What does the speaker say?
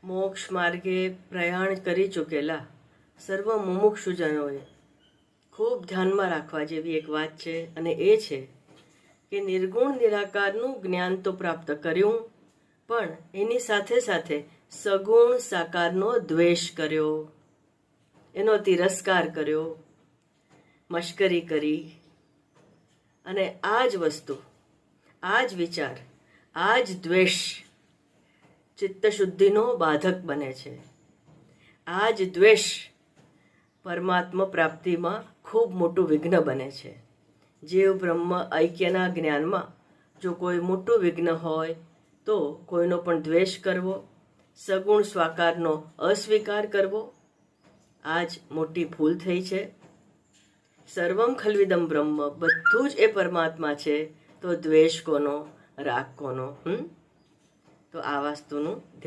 મોક્ષ માર્ગે પ્રયાણ કરી ચૂકેલા સર્વ મુમુક્ષુજનોએ ખૂબ ધ્યાનમાં રાખવા જેવી એક વાત છે, અને એ છે કે નિર્ગુણ નિરાકારનું જ્ઞાન તો પ્રાપ્ત કર્યું, પણ એની સાથે સાથે સગુણ સાકારનો દ્વેષ કર્યો, એનો તિરસ્કાર કર્યો, મશ્કરી કરી. અને આ જ વસ્તુ, આ જ વિચાર, આ જ દ્વેષ ચિત્તશુદ્ધિનો બાધક બને છે. આ જ દ્વેષ પરમાત્મા પ્રાપ્તિમાં ખૂબ મોટું વિઘ્ન બને છે. જીવ બ્રહ્મ ઐક્યના જ્ઞાનમાં જો કોઈ મોટું વિઘ્ન હોય તો કોઈનો પણ દ્વેષ કરવો, સગુણ સ્વાકારનો અસ્વીકાર કરવો, આ જ મોટી ભૂલ થઈ છે. સર્વમ ખલ્વિદમ બ્રહ્મ, બધું જ એ પરમાત્મા છે, તો દ્વેષ કોનો, રાગ કોનો? તો આ વસ્તુનું ધ્યાન